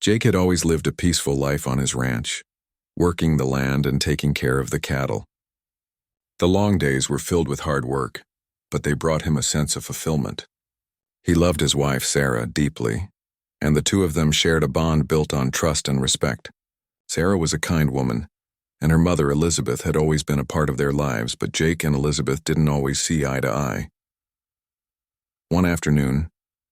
Jake had always lived a peaceful life on his ranch, working the land and taking care of the cattle. The long days were filled with hard work, but they brought him a sense of fulfillment. He loved his wife, Sarah, deeply, and the two of them shared a bond built on trust and respect. Sarah was a kind woman, and her mother, Elizabeth, had always been a part of their lives, but Jake and Elizabeth didn't always see eye to eye. One afternoon,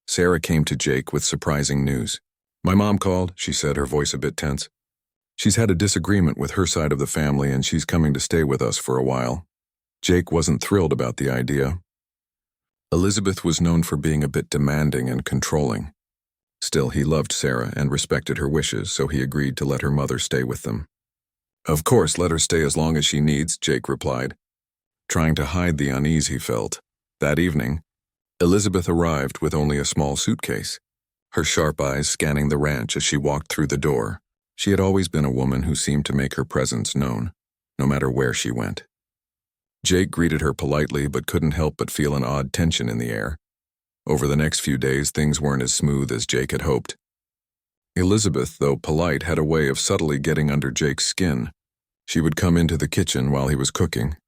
Sarah came to Jake with surprising news. "My mom called," she said, her voice a bit tense. "She's had a disagreement with her side of the family, and she's coming to stay with us for a while." Jake wasn't thrilled about the idea. Elizabeth was known for being a bit demanding and controlling. Still, he loved Sarah and respected her wishes, so he agreed to let her mother stay with them. "Of course, let her stay as long as she needs," Jake replied, trying to hide the unease he felt. That evening, Elizabeth arrived with only a small suitcase, her sharp eyes scanning the ranch as she walked through the door. She had always been a woman who seemed to make her presence known, no matter where she went. Jake greeted her politely but couldn't help but feel an odd tension in the air. Over the next few days, things weren't as smooth as Jake had hoped. Elizabeth, though polite, had a way of subtly getting under Jake's skin. She would come into the kitchen while he was cooking,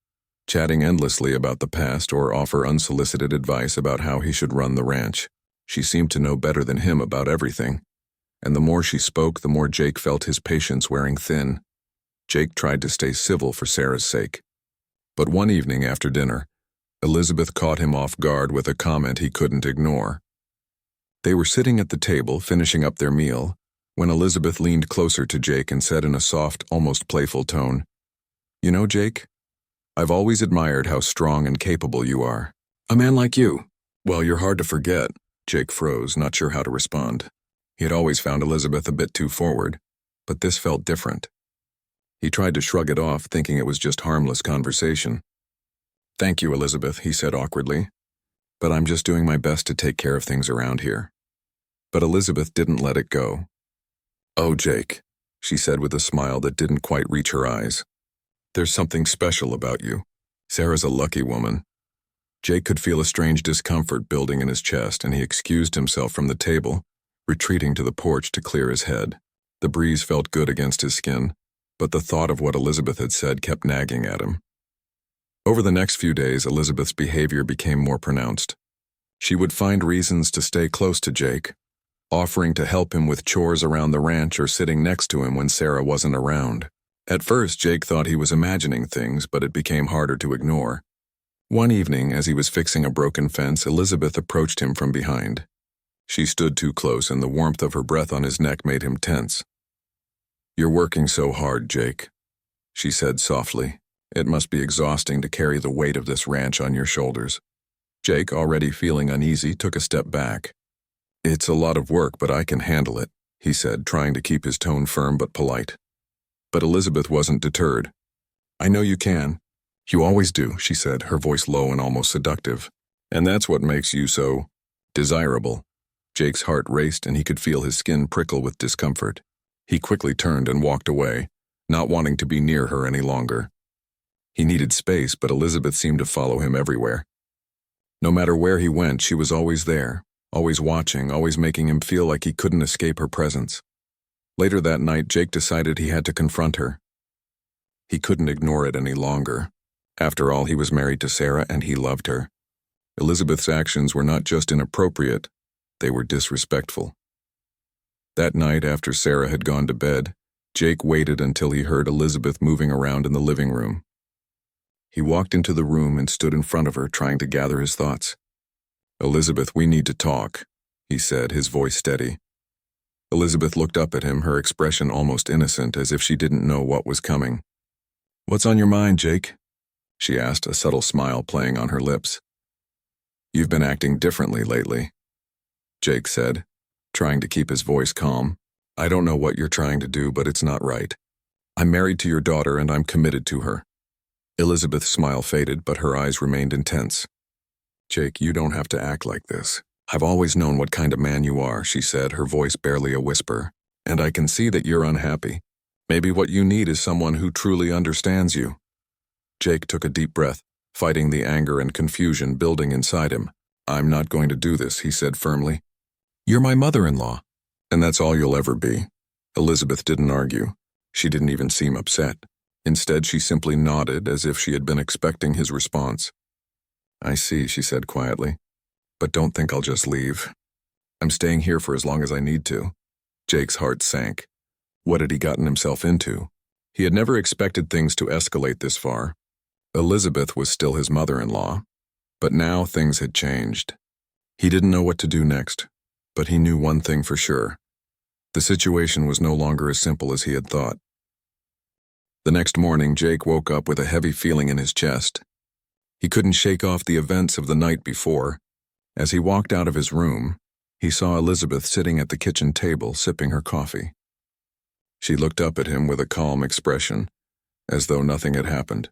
chatting endlessly about the past or offer unsolicited advice about how he should run the ranch. She seemed to know better than him about everything, and the more she spoke, the more Jake felt his patience wearing thin. Jake tried to stay civil for Sarah's sake. But one evening after dinner, Elizabeth caught him off guard with a comment he couldn't ignore. They were sitting at the table, finishing up their meal, when Elizabeth leaned closer to Jake and said in a soft, almost playful tone, "You know, Jake, I've always admired how strong and capable you are. A man like you. Well, you're hard to forget." Jake froze, not sure how to respond. He had always found Elizabeth a bit too forward, but this felt different. He tried to shrug it off, thinking it was just harmless conversation. "Thank you, Elizabeth," he said awkwardly, "but I'm just doing my best to take care of things around here." But Elizabeth didn't let it go. "Oh, Jake," she said with a smile that didn't quite reach her eyes. "There's something special about you. Sarah's a lucky woman." Jake could feel a strange discomfort building in his chest, and he excused himself from the table, retreating to the porch to clear his head. The breeze felt good against his skin, but the thought of what Elizabeth had said kept nagging at him. Over the next few days, Elizabeth's behavior became more pronounced. She would find reasons to stay close to Jake, offering to help him with chores around the ranch or sitting next to him when Sarah wasn't around. At first, Jake thought he was imagining things, but it became harder to ignore. One evening, as he was fixing a broken fence, Elizabeth approached him from behind. She stood too close, and the warmth of her breath on his neck made him tense. "You're working so hard, Jake," she said softly. "It must be exhausting to carry the weight of this ranch on your shoulders." Jake, already feeling uneasy, took a step back. "It's a lot of work, but I can handle it," he said, trying to keep his tone firm but polite. But Elizabeth wasn't deterred. "I know you can. You always do," she said, her voice low and almost seductive. "And that's what makes you so desirable." Jake's heart raced, and he could feel his skin prickle with discomfort. He quickly turned and walked away, not wanting to be near her any longer. He needed space, but Elizabeth seemed to follow him everywhere. No matter where he went, she was always there, always watching, always making him feel like he couldn't escape her presence. Later that night, Jake decided he had to confront her. He couldn't ignore it any longer. After all, he was married to Sarah and he loved her. Elizabeth's actions were not just inappropriate, they were disrespectful. That night, after Sarah had gone to bed, Jake waited until he heard Elizabeth moving around in the living room. He walked into the room and stood in front of her, trying to gather his thoughts. "Elizabeth, we need to talk," he said, his voice steady. Elizabeth looked up at him, her expression almost innocent, as if she didn't know what was coming. "What's on your mind, Jake?" she asked, a subtle smile playing on her lips. "You've been acting differently lately," Jake said, trying to keep his voice calm. "I don't know what you're trying to do, but it's not right. I'm married to your daughter and I'm committed to her." Elizabeth's smile faded, but her eyes remained intense. "Jake, you don't have to act like this. I've always known what kind of man you are," she said, her voice barely a whisper. "And I can see that you're unhappy. Maybe what you need is someone who truly understands you." Jake took a deep breath, fighting the anger and confusion building inside him. "I'm not going to do this," he said firmly. "You're my mother-in-law, and that's all you'll ever be." Elizabeth didn't argue. She didn't even seem upset. Instead, she simply nodded as if she had been expecting his response. "I see," she said quietly. "But don't think I'll just leave. I'm staying here for as long as I need to." Jake's heart sank. What had he gotten himself into? He had never expected things to escalate this far. Elizabeth was still his mother-in-law, but now things had changed. He didn't know what to do next, but he knew one thing for sure. The situation was no longer as simple as he had thought. The next morning, Jake woke up with a heavy feeling in his chest. He couldn't shake off the events of the night before. As he walked out of his room, he saw Elizabeth sitting at the kitchen table sipping her coffee. She looked up at him with a calm expression, as though nothing had happened.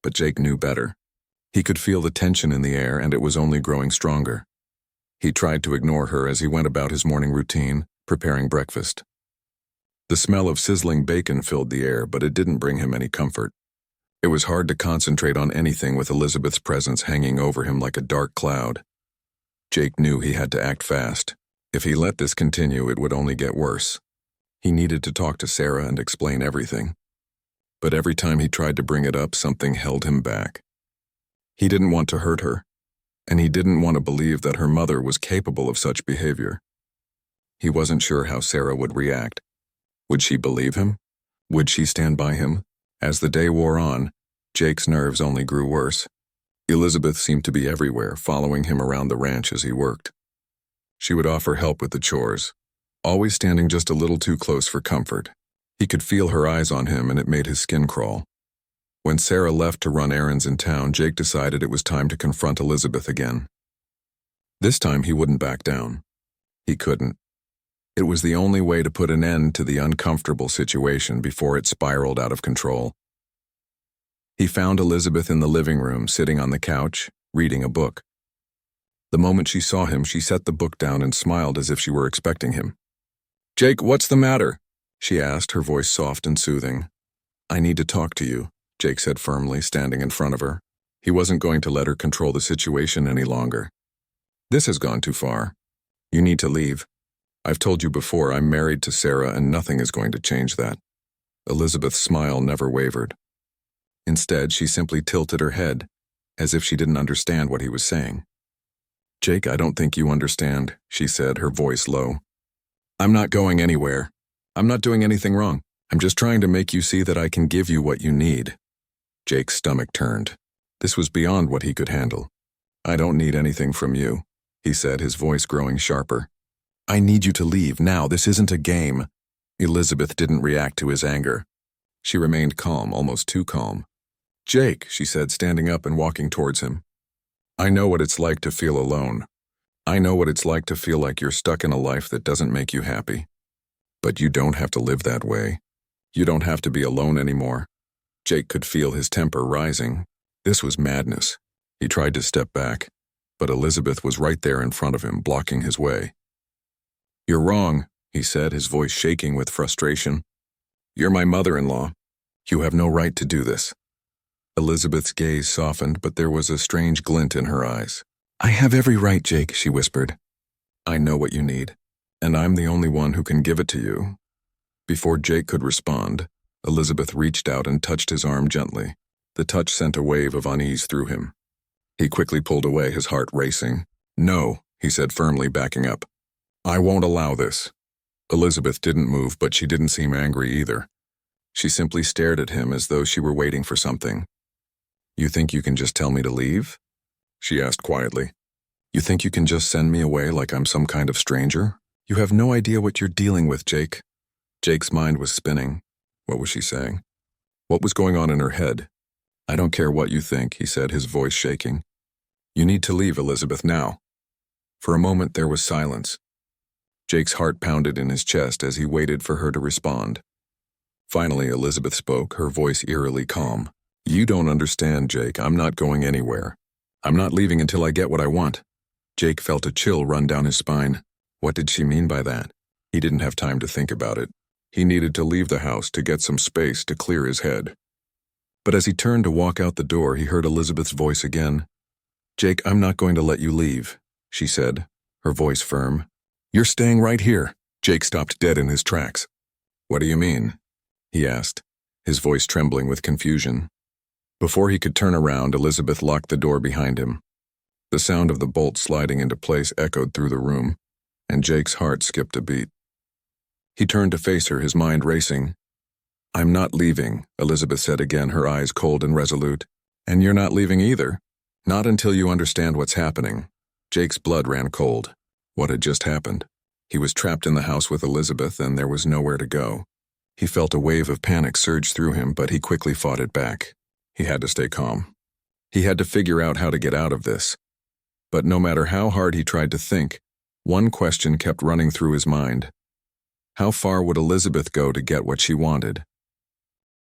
But Jake knew better. He could feel the tension in the air, and it was only growing stronger. He tried to ignore her as he went about his morning routine, preparing breakfast. The smell of sizzling bacon filled the air, but it didn't bring him any comfort. It was hard to concentrate on anything with Elizabeth's presence hanging over him like a dark cloud. Jake knew he had to act fast. If he let this continue, it would only get worse. He needed to talk to Sarah and explain everything. But every time he tried to bring it up, something held him back. He didn't want to hurt her, and he didn't want to believe that her mother was capable of such behavior. He wasn't sure how Sarah would react. Would she believe him? Would she stand by him? As the day wore on, Jake's nerves only grew worse. Elizabeth seemed to be everywhere, following him around the ranch as he worked. She would offer help with the chores, always standing just a little too close for comfort. He could feel her eyes on him, and it made his skin crawl. When Sarah left to run errands in town, Jake decided it was time to confront Elizabeth again. This time he wouldn't back down. He couldn't. It was the only way to put an end to the uncomfortable situation before it spiraled out of control. He found Elizabeth in the living room, sitting on the couch, reading a book. The moment she saw him, she set the book down and smiled as if she were expecting him. "Jake, what's the matter?" she asked, her voice soft and soothing. "I need to talk to you," Jake said firmly, standing in front of her. He wasn't going to let her control the situation any longer. "This has gone too far. You need to leave. I've told you before, I'm married to Sarah, and nothing is going to change that." Elizabeth's smile never wavered. Instead, she simply tilted her head, as if she didn't understand what he was saying. "Jake, I don't think you understand," she said, her voice low. "I'm not going anywhere. I'm not doing anything wrong. I'm just trying to make you see that I can give you what you need." Jake's stomach turned. This was beyond what he could handle. "I don't need anything from you," he said, his voice growing sharper. "I need you to leave now. This isn't a game." Elizabeth didn't react to his anger. She remained calm, almost too calm. "Jake," she said, standing up and walking towards him. "I know what it's like to feel alone. I know what it's like to feel like you're stuck in a life that doesn't make you happy. But you don't have to live that way. You don't have to be alone anymore." Jake could feel his temper rising. This was madness. He tried to step back, but Elizabeth was right there in front of him, blocking his way. "You're wrong," he said, his voice shaking with frustration. "You're my mother-in-law. You have no right to do this." Elizabeth's gaze softened, but there was a strange glint in her eyes. "I have every right, Jake," she whispered. "I know what you need, and I'm the only one who can give it to you." Before Jake could respond, Elizabeth reached out and touched his arm gently. The touch sent a wave of unease through him. He quickly pulled away, his heart racing. "No," he said firmly, backing up. "I won't allow this." Elizabeth didn't move, but she didn't seem angry either. She simply stared at him as though she were waiting for something. "You think you can just tell me to leave?" she asked quietly. "You think you can just send me away like I'm some kind of stranger? You have no idea what you're dealing with, Jake." Jake's mind was spinning. What was she saying? What was going on in her head? "I don't care what you think," he said, his voice shaking. "You need to leave, Elizabeth, now." For a moment there was silence. Jake's heart pounded in his chest as he waited for her to respond. Finally, Elizabeth spoke, her voice eerily calm. "You don't understand, Jake. I'm not going anywhere. I'm not leaving until I get what I want." Jake felt a chill run down his spine. What did she mean by that? He didn't have time to think about it. He needed to leave the house to get some space to clear his head. But as he turned to walk out the door, he heard Elizabeth's voice again. "Jake, I'm not going to let you leave," she said, her voice firm. "You're staying right here." Jake stopped dead in his tracks. "What do you mean?" he asked, his voice trembling with confusion. Before he could turn around, Elizabeth locked the door behind him. The sound of the bolt sliding into place echoed through the room, and Jake's heart skipped a beat. He turned to face her, his mind racing. "I'm not leaving," Elizabeth said again, her eyes cold and resolute. "And you're not leaving either. Not until you understand what's happening." Jake's blood ran cold. What had just happened? He was trapped in the house with Elizabeth, and there was nowhere to go. He felt a wave of panic surge through him, but he quickly fought it back. He had to stay calm. He had to figure out how to get out of this. But no matter how hard he tried to think, one question kept running through his mind. How far would Elizabeth go to get what she wanted?